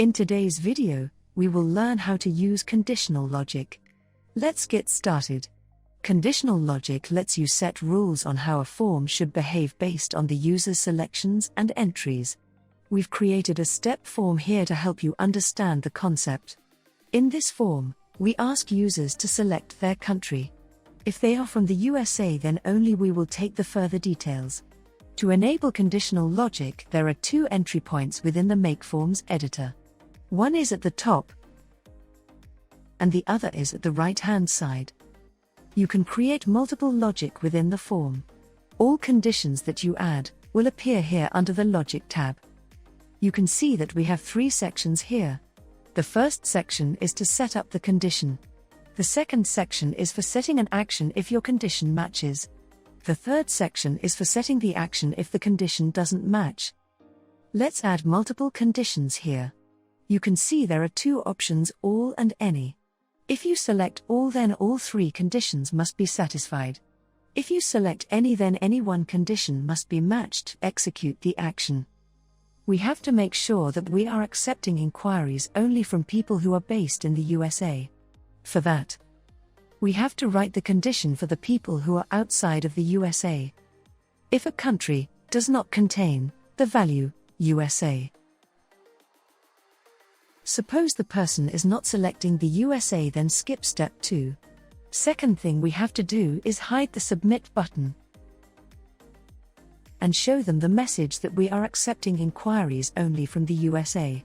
In today's video, we will learn how to use conditional logic. Let's get started. Conditional logic lets you set rules on how a form should behave based on the user's selections and entries. We've created a step form here to help you understand the concept. In this form, we ask users to select their country. If they are from the USA, then only we will take the further details. To enable conditional logic, there are two entry points within the MakeForms editor. One is at the top, and the other is at the right-hand side. You can create multiple logic within the form. All conditions that you add will appear here under the Logic tab. You can see that we have three sections here. The first section is to set up the condition. The second section is for setting an action if your condition matches. The third section is for setting the action if the condition doesn't match. Let's add multiple conditions here. You can see there are two options, all and any. If you select all, then all three conditions must be satisfied. If you select any, then any one condition must be matched to execute the action. We have to make sure that we are accepting inquiries only from people who are based in the USA. For that, we have to write the condition for the people who are outside of the USA. If a country does not contain the value USA, suppose the person is not selecting the USA, then skip step 2. Second thing we have to do is hide the submit button and show them the message that we are accepting inquiries only from the USA.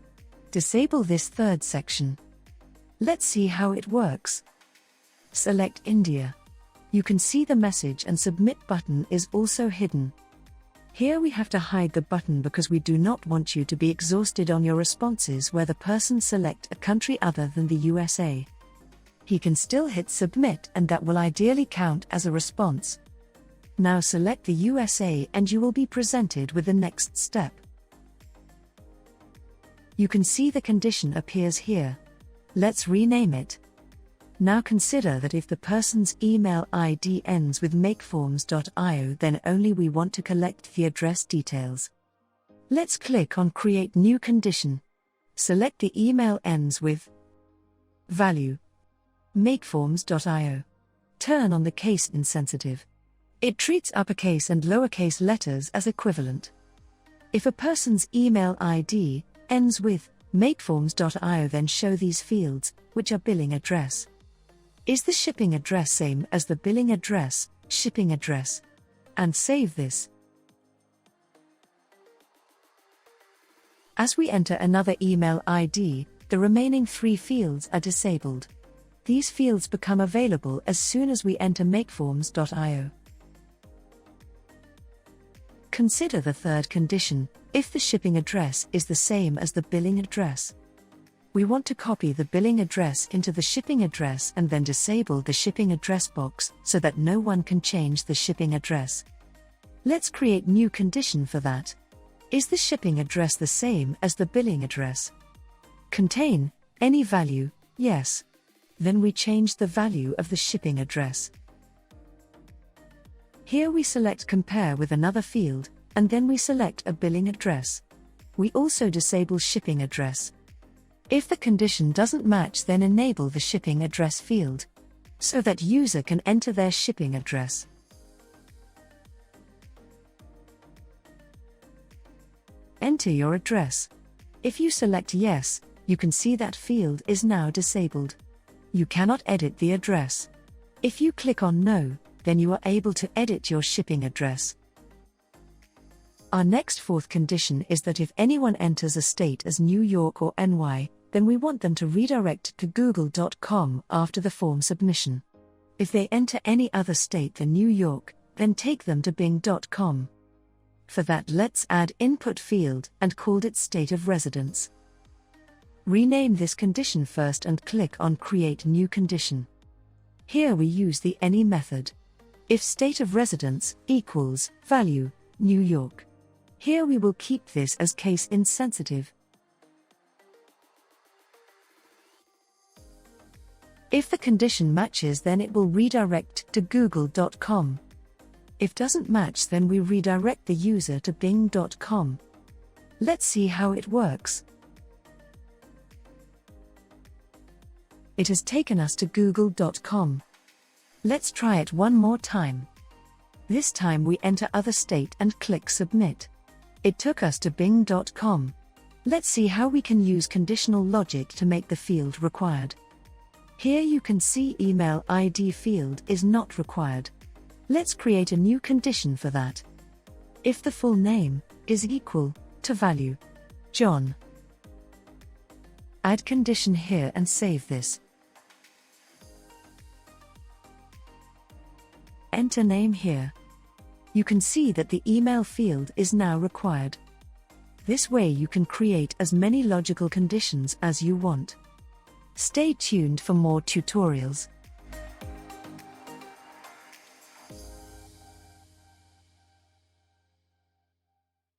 Disable this third section. Let's see how it works. Select India. You can see the message and submit button is also hidden. Here we have to hide the button because we do not want you to be exhausted on your responses where the person select a country other than the USA. He can still hit submit and that will ideally count as a response. Now select the USA and you will be presented with the next step. You can see the condition appears here. Let's rename it. Now consider that if the person's email ID ends with MakeForms.io, then only we want to collect the address details. Let's click on Create New Condition. Select the email ends with value MakeForms.io. Turn on the case insensitive. It treats uppercase and lowercase letters as equivalent. If a person's email ID ends with MakeForms.io, then show these fields, which are billing address. Is the shipping address same as the billing address, shipping address? And save this. As we enter another email ID, the remaining three fields are disabled. These fields become available as soon as we enter MakeForms.io. Consider the third condition, if the shipping address is the same as the billing address. We want to copy the billing address into the shipping address and then disable the shipping address box so that no one can change the shipping address. Let's create new condition for that. Is the shipping address the same as the billing address? Contain any value, yes. Then we change the value of the shipping address. Here we select compare with another field, and then we select a billing address. We also disable shipping address. If the condition doesn't match, then enable the shipping address field, so that user can enter their shipping address. Enter your address. If you select yes, you can see that field is now disabled. You cannot edit the address. If you click on no, then you are able to edit your shipping address. Our next fourth condition is that if anyone enters a state as New York or NY, then we want them to redirect to google.com after the form submission. If they enter any other state than New York, then take them to bing.com. For that, let's add input field and called it state of residence. Rename this condition first and click on Create New Condition. Here we use the any method. If state of residence equals value New York. Here we will keep this as case insensitive. If the condition matches, then it will redirect to google.com. If doesn't match, then we redirect the user to bing.com. Let's see how it works. It has taken us to google.com. Let's try it one more time. This time we enter other state and click submit. It took us to bing.com. Let's see how we can use conditional logic to make the field required. Here you can see email ID field is not required. Let's create a new condition for that. If the full name is equal to value John. Add condition here and save this. Enter name here. You can see that the email field is now required. This way you can create as many logical conditions as you want. Stay tuned for more tutorials.